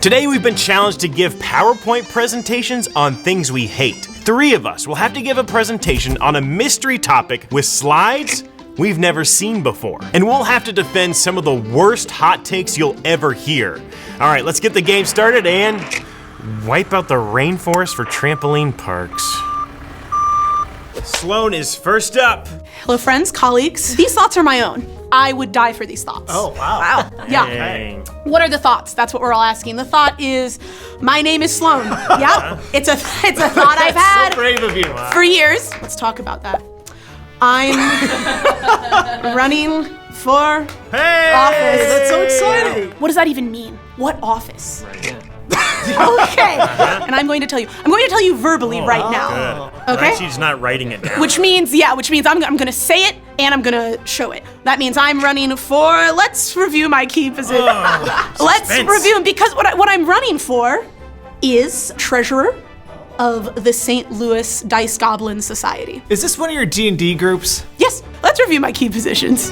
Today we've been challenged to give PowerPoint presentations on things we hate. 3 of us will have to give a presentation on a mystery topic with slides we've never seen before. And we'll have to defend some of the worst hot takes you'll ever hear. All right, let's get the game started and wipe out the rainforest for trampoline parks. Sloane is first up. Hello, friends, colleagues. These thoughts are my own. I would die for these thoughts. Oh, wow. Yeah. Dang. What are the thoughts? That's what we're all asking. The thought is, my name is Sloane. Yep. It's a thought I've had So brave of you. for years. Let's talk about that. I'm running for office. That's so exciting. What does that even mean? What office? Okay. And I'm going to tell you. I'm going to tell you verbally right now. Good. Okay. She's not writing it down. Which means I'm going to say it and I'm going to show it. That means I'm running for, let's review my key position. Let's review, because what I'm running for is treasurer of the St. Louis Dice Goblin Society. Is this one of your D&D groups? Yes, let's review my key positions.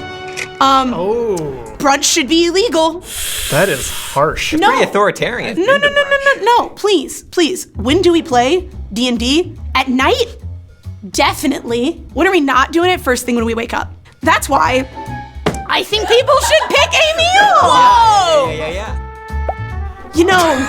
Brunch should be illegal. That is harsh. No. Pretty authoritarian. No, please. When do we play D&D? At night? Definitely. When are we not doing it? First thing when we wake up. That's why I think people should pick a meal. Whoa! Yeah. You know,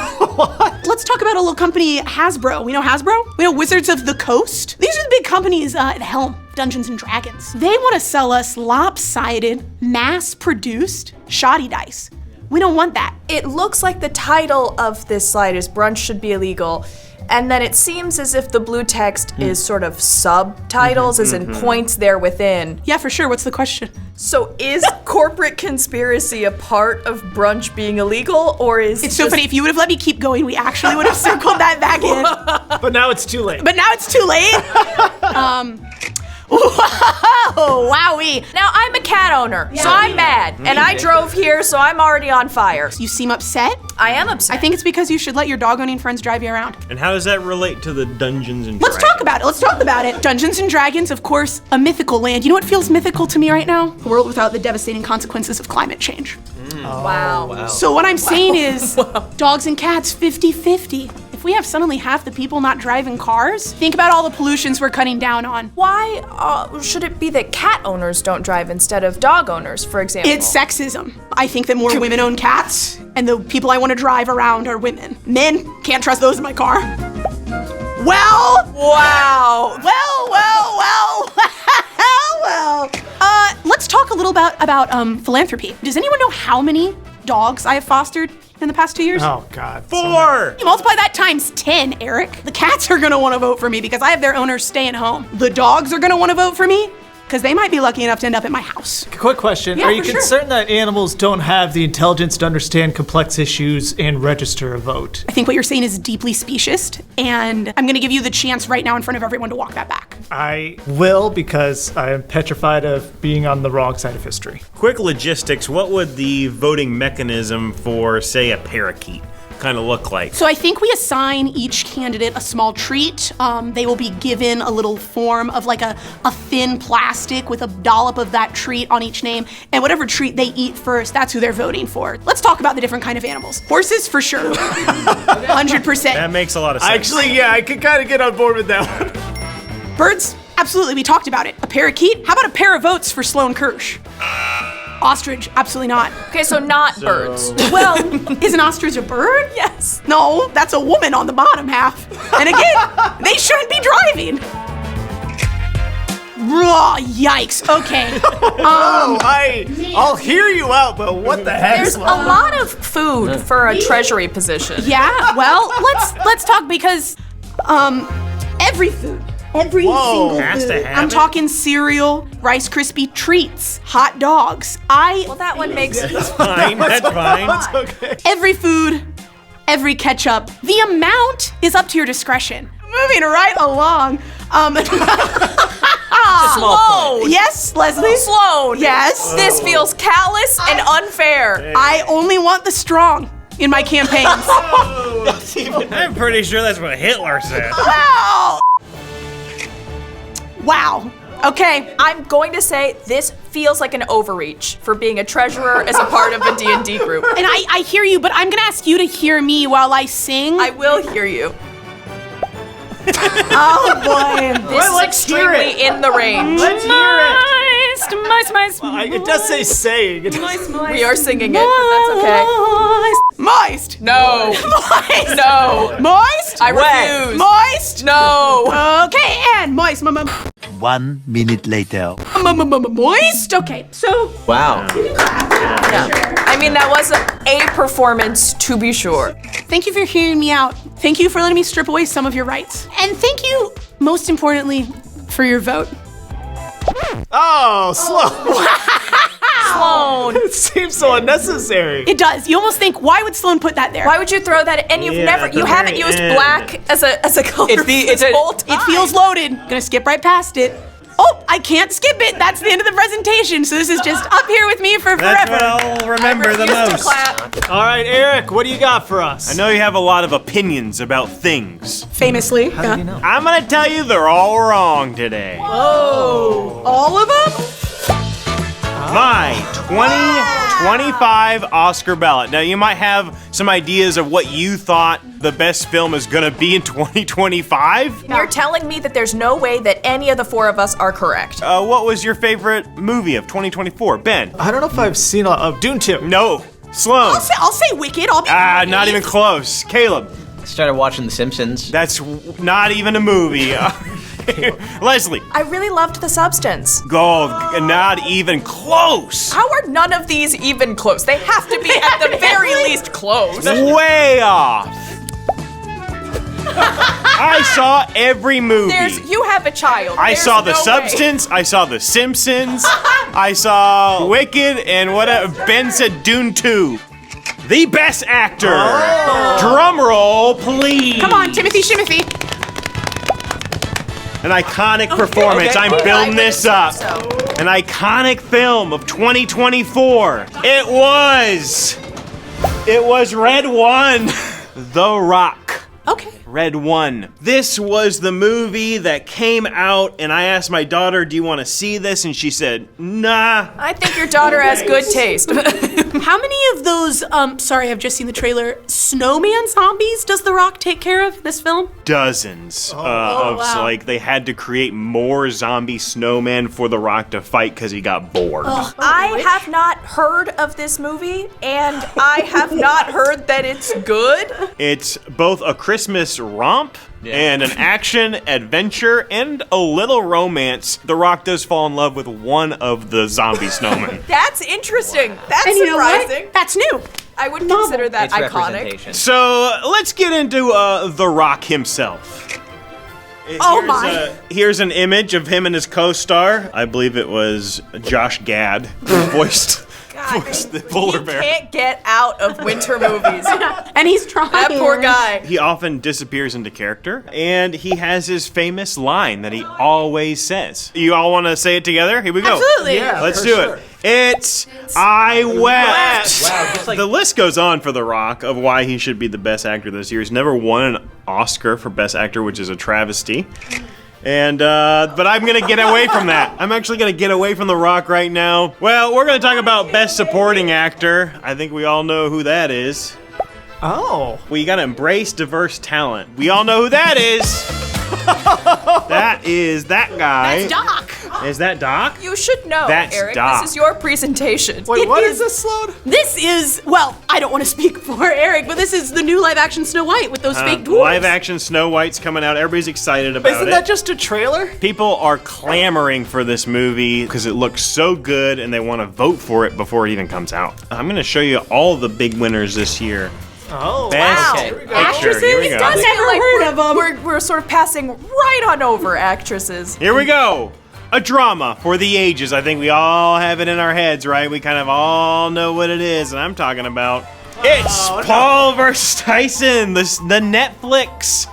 let's talk about a little company, Hasbro. We know Hasbro? We know Wizards of the Coast. These are the big companies at the helm, Dungeons and Dragons. They want to sell us lopsided, mass-produced, shoddy dice. We don't want that. It looks like the title of this slide is Brunch Should Be Illegal, and then it seems as if the blue text is sort of subtitles, as in points there within. Yeah, for sure. What's the question? So is corporate conspiracy a part of brunch being illegal, or is It's so funny. If you would have let me keep going, we actually would have circled that back in. But now it's too late. But now it's too late. Whoa, wowie. Now, I'm a cat owner, so I'm mad, and I drove here, so I'm already on fire. You seem upset. I am upset. I think it's because you should let your dog-owning friends drive you around. And how does that relate to the Dungeons and Let's Dragons? talk about it. Dungeons and Dragons, of course, a mythical land. You know what feels mythical to me right now? A world without the devastating consequences of climate change. Wow. So what I'm saying is, dogs and cats, 50-50. If we have suddenly half the people not driving cars, think about all the pollutions we're cutting down on. Why should it be that cat owners don't drive instead of dog owners, for example? It's sexism. I think that more women own cats, and the people I want to drive around are women. Men, can't trust those in my car. Well. Wow. Well. Let's talk a little about philanthropy. Does anyone know how many dogs I have fostered in the past 2 years? Oh, God. 4! You multiply that times 10, Eric. The cats are gonna wanna vote for me because I have their owners staying home. The dogs are gonna wanna vote for me because they might be lucky enough to end up at my house. Quick question. Yeah, Are you for sure. concerned that animals don't have the intelligence to understand complex issues and register a vote? I think what you're saying is deeply specious, and I'm gonna give you the chance right now in front of everyone to walk that back. I will, because I am petrified of being on the wrong side of history. Quick logistics, what would the voting mechanism for, say, a parakeet kind of look like? So I think we assign each candidate a small treat. They will be given a little form of like a thin plastic with a dollop of that treat on each name, and whatever treat they eat first, that's who they're voting for. Let's talk about the different kind of animals. Horses, for sure. 100%. That makes a lot of sense. Actually, yeah, I could kind of get on board with that one. Birds, absolutely, we talked about it. A parakeet? How about a pair of votes for Sloane Kirsch? Ostrich, absolutely not. Okay, so not birds. Well, is an ostrich a bird? Yes. No, that's a woman on the bottom half. And again, they shouldn't be driving. Raw, yikes. Okay. I'll hear you out, but what the heck? There's a lot of food for a treasury position. Yeah, well, let's talk because every food. Every single Has food. to have I'm it? talking cereal, Rice Krispie treats, hot dogs. Well, that one makes Fine, that's fine. Okay. Every food, every ketchup. The amount is up to your discretion. Moving right along. Small point. Yes, Leslie? Sloane. Yes. This feels callous and unfair. I only want the strong in my campaigns. I'm pretty sure that's what Hitler said. Wow. Okay. I'm going to say this feels like an overreach for being a treasurer as a part of a D&D group. And I hear you, but I'm gonna ask you to hear me while I sing. I will hear you. Oh boy. This is let's hear it. extremely in the range. Let's hear it. Moist. It does say saying. We are singing it, but that's okay. Moist. No. Moist. No. Moist. I refuse. Moist. No. Okay, and moist. 1 minute later. Moist. Okay, so Wow. Yeah. I mean, that was a performance, to be sure. thank you for hearing me out. Thank you for letting me strip away some of your rights. And thank you, most importantly, for your vote. Oh, Sloane. Sloane. It seems so unnecessary. It does. You almost think, why would Sloane put that there? Why would you throw that? And you haven't used black as a color It's this whole time. It feels loaded. Gonna skip right past it. Oh, I can't skip it. That's the end of the presentation. So this is just up here with me for That's forever. what I'll remember the Refuse to most. clap. All right, Eric, what do you got for us? I know you have a lot of opinions about things. Famously. How do you know? I'm gonna tell you they're all wrong today. All of them? My 2025 Oscar ballot. Now, you might have some ideas of what you thought the best film is gonna be in 2025. You're telling me that there's no way that any of the four of us are correct. What was your favorite movie of 2024? Ben? I don't know if I've seen Dune 2. No. Sloane? I'll say Wicked. I'll be Not brave. even close. Caleb? Started watching The Simpsons. That's not even a movie. Leslie? I really loved The Substance. Gold. Not even close. How are none of these even close? They have to be at the very least close. Way off. I saw every movie. You have a child. I There's saw The no way. Substance, I saw The Simpsons, I saw Wicked, and Ben said Dune 2. The best actor. Drum roll, please. Come on, Timothy Shimothy. An iconic performance. okay. I'm Okay. building this up. An iconic film of 2024. It was Red One. The Rock. Okay. Red One. This was the movie that came out, and I asked my daughter, do you want to see this? And she said, nah. I think your daughter has good taste. How many of those, sorry, I've just seen the trailer, snowman zombies does The Rock take care of in this film? Dozens of, wow. like, they had to create more zombie snowmen for The Rock to fight because he got bored. I have not heard of this movie, and I have not heard that it's good. It's both a Christmas romp and an action adventure and a little romance. The Rock does fall in love with one of the zombie snowmen. That's interesting. That's And you know what? surprising. That's new. I would consider that It's iconic. representation. So let's get into The Rock himself. Oh my. Here's an image of him and his co-star. I believe it was Josh Gad who voiced the polar He bear. can't get out of winter movies. And he's trying. That poor guy. He often disappears into character, and he has his famous line that he always says. You all want to say it together? Here we go. Absolutely. Yeah. Let's for do sure. it. It's I wept. Wow, just like The list goes on for The Rock of why he should be the best actor this year. He's never won an Oscar for best actor, which is a travesty. And, but I'm gonna get away from that. I'm actually gonna get away from The Rock right now. Well, we're gonna talk about Best Supporting Actor. I think we all know who that is. Oh. We gotta embrace diverse talent. We all know who that is. That is that guy. That's Doc. Is that Doc? You should know, That's Eric. Doc. This is your presentation. Wait, what is- is this, Sloane? This is, well, I don't want to speak for Eric, but this is the new live action Snow White with those fake dwarves. Live action Snow White's coming out. Everybody's excited about Isn't it. that just a trailer? People are clamoring for this movie because it looks so good and they want to vote for it before it even comes out. I'm going to show you all the big winners this year. Oh. Best Wow. picture. Actresses? Here we go. I've never heard of them. We're sort of passing right on over actresses. Here we go. A drama for the ages. I think we all have it in our heads, right? We kind of all know what it is, and I'm talking about. It's Paul versus Tyson, the Netflix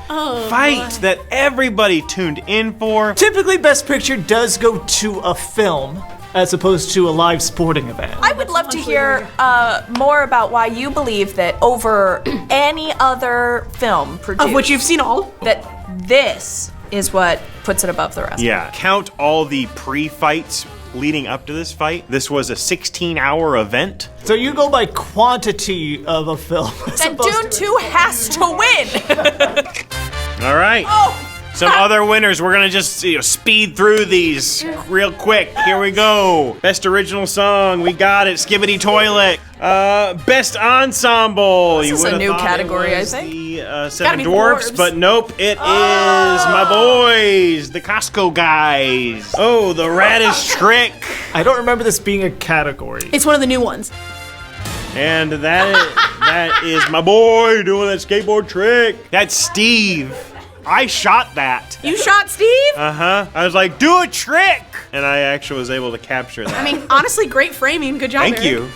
fight that everybody tuned in for. Typically, Best Picture does go to a film as opposed to a live sporting event. I would love to hear more about why you believe that over any other film produced, Of which you've seen all. that this is what puts it above the rest. Yeah. Count all the pre-fights leading up to this fight. This was a 16-hour event. So you go by quantity of a film. Then Dune 2 has to win. All right. Oh. Some other winners. We're gonna just speed through these real quick. Here we go. Best original song. We got it. Skibbity Toilet. Best ensemble. This is a new category, I think. The Seven Dwarfs, but nope. It is my boys, the Costco guys. Oh, the Radish Trick. I don't remember this being a category. It's one of the new ones. And that is my boy doing that skateboard trick. That's Steve. I shot that. You shot Steve? Uh-huh. I was like, do a trick! And I actually was able to capture that. I mean, honestly, great framing. Good job, Thank Eric. you.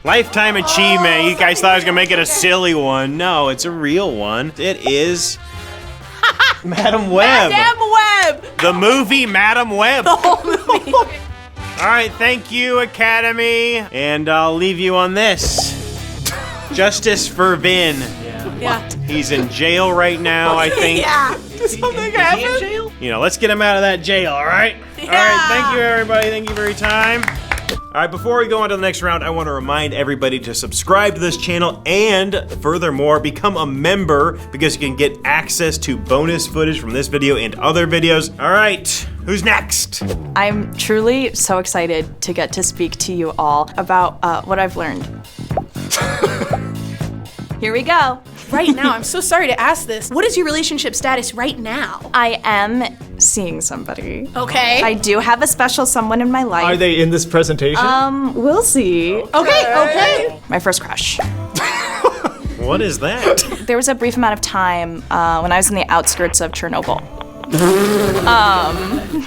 Lifetime achievement. You guys thought I was gonna make it a silly one. No, it's a real one. It is Madam Web. Madam Web! The movie Madam Web. The whole movie. All right, thank you, Academy. And I'll leave you on this. Justice for Vin. Yeah. He's in jail right now, I think. Yeah. Something happened? You know, let's get him out of that jail, all right? All right, thank you, everybody. Thank you for your time. All right, before we go on to the next round, I want to remind everybody to subscribe to this channel and furthermore, become a member because you can get access to bonus footage from this video and other videos. All right, who's next? I'm truly so excited to get to speak to you all about what I've learned. Here we go. Right now, I'm so sorry to ask this. What is your relationship status right now? I am seeing somebody. Okay. I do have a special someone in my life. Are they in this presentation? We'll see. Okay. My first crush. What is that? There was a brief amount of time when I was in the outskirts of Chernobyl.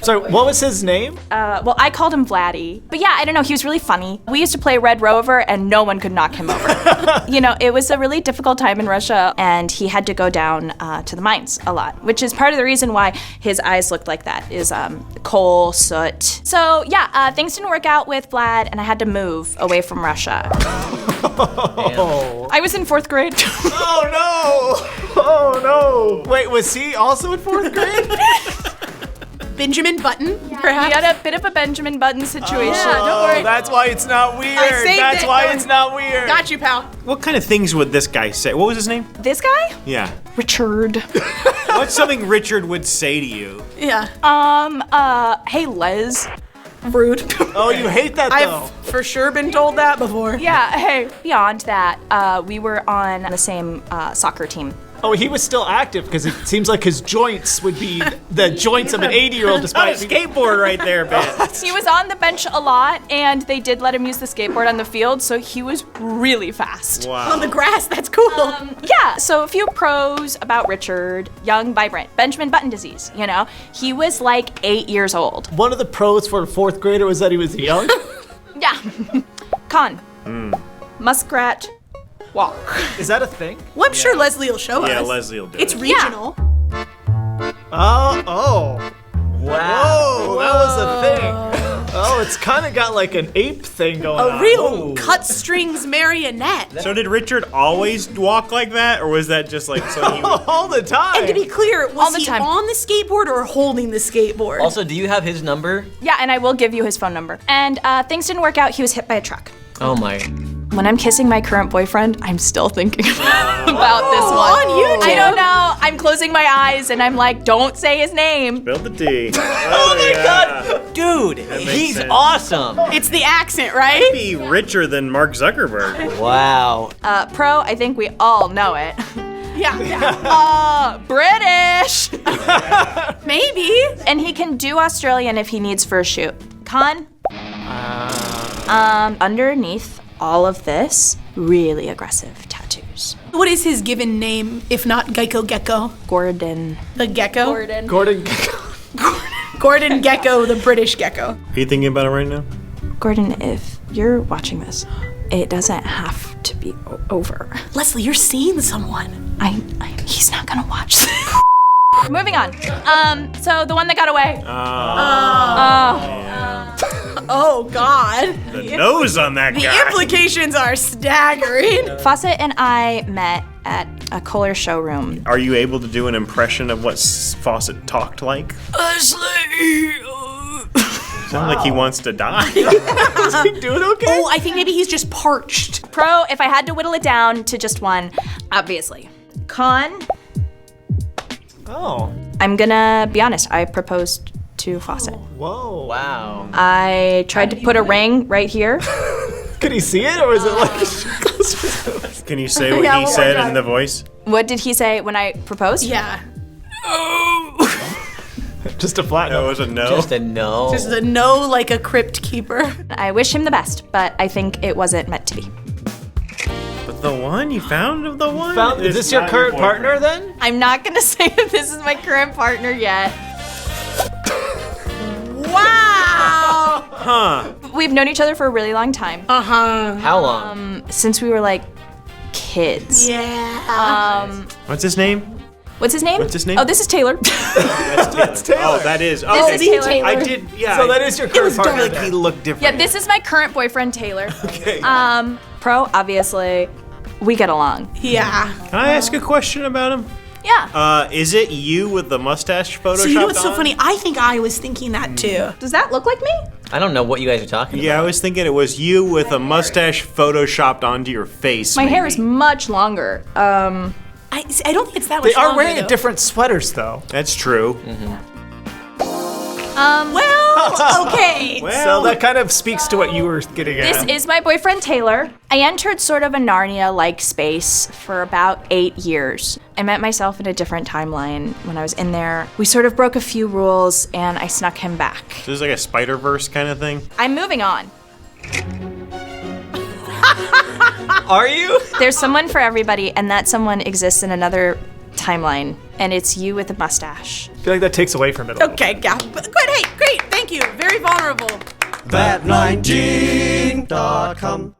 So what was his name? Well, I called him Vladdy. But yeah, I don't know, he was really funny. We used to play Red Rover and no one could knock him over. You know, it was a really difficult time in Russia and he had to go down to the mines a lot, which is part of the reason why his eyes looked like that, is coal, soot. So yeah, things didn't work out with Vlad and I had to move away from Russia. I was in 4th grade. Oh no! Oh no! Wait, was he also in 4th grade? Benjamin Button, perhaps? We had a bit of a Benjamin Button situation. Don't worry. That's why it's not weird. I saved That's it. why it's not weird. Got you, pal. What kind of things would this guy say? What was his name? This guy? Yeah. Richard. What's something Richard would say to you? Yeah. Hey Les. Rude. Oh, you hate that though. I've for sure been told that before. Yeah, hey. Beyond that, we were on the same soccer team. Oh, he was still active because it seems like his joints would be the joints of an 80-year-old On a despite skateboard right there, Ben. He was on the bench a lot, and they did let him use the skateboard on the field, so he was really fast. On the grass, that's cool. Yeah, so a few pros about Richard. Young, vibrant. Benjamin Button disease, you know? He was like 8 years old. One of the pros for a 4th grader was that he was young. Yeah. Con. Muskrat. Walk. Is that a thing? Well, I'm sure Leslie will show us. Yeah, Leslie will do It's it. regional. Oh. Wow. Whoa, that was a thing. Oh, it's kind of got like an ape thing going on. A real cut strings marionette. So did Richard always walk like that, or was that just like so he would... All the time. And to be clear, All was the he time. on the skateboard or holding the skateboard? Also, do you have his number? Yeah, and I will give you his phone number. And things didn't work out. He was hit by a truck. Oh my. When I'm kissing my current boyfriend, I'm still thinking about this one. On YouTube. I don't know. I'm closing my eyes and I'm like, don't say his name. Spill the tea. Oh my god! Dude, he's sense. awesome! It's the accent, right? Be richer than Mark Zuckerberg. Wow. Pro, I think we all know it. Yeah. British! Maybe. And he can do Australian if he needs for a shoot. Con? Underneath all of this, really aggressive tattoos. What is his given name, if not Geico Gecko? Gordon. The gecko? Gordon. Gordon Gecko, the British gecko. Are you thinking about it right now? Gordon, if you're watching this, it doesn't have to be over. Leslie, you're seeing someone. He's not gonna watch this. Moving on. So the one that got away. Oh God. The nose on that The guy. implications are staggering. Fawcett and I met at a Kohler showroom. Are you able to do an impression of what Fawcett talked like? Sounds like he wants to die. Is he doing okay? Oh, I think maybe he's just parched. Pro, if I had to whittle it down to just one, obviously. Con, Oh. I'm gonna be honest, I proposed to Fawcett. Whoa. Wow. I tried to put a ring right here. Could he see it, or was it like... Can you say what he said in the voice? What did he say when I proposed? Yeah. Just a flat No, it note. was a no. Just a no. Just a no like a crypt keeper. I wish him the best, but I think it wasn't meant to be. But the one? You found the one? Is this your current partner, then? I'm not gonna say if this is my current partner yet. Wow. Huh. We've known each other for a really long time. How long? Since we were like kids. Yeah. What's his name? What's his name? What's his name? Oh, this is Taylor. That's Taylor. Oh, that is. This Okay. is Taylor. I did, yeah. So that is your current I feel partner. like he looked different. Yeah, this is my current boyfriend, Taylor. Okay. Pro, obviously, we get along. Yeah. Can I ask a question about him? Yeah. Is it you with the mustache photoshopped So you know what's so on? funny? I think I was thinking that too. Does that look like me? I don't know what you guys are talking Yeah, I about. was thinking it was you with a mustache photoshopped onto your face. My hair is maybe. much longer. I don't think it's that much They are longer, wearing though. different sweaters, though. That's true. Well, okay. So that kind of speaks to what you were getting This at. is my boyfriend, Taylor. I entered sort of a Narnia-like space for about 8 years. I met myself in a different timeline when I was in there. We sort of broke a few rules, and I snuck him back. This is like a Spider-Verse kind of thing. I'm moving on. Are you? There's someone for everybody, and that someone exists in another timeline, and it's you with a mustache. I feel like that takes away from it a little. Okay, yeah. But hey, great. Thank you. Very vulnerable. That19.com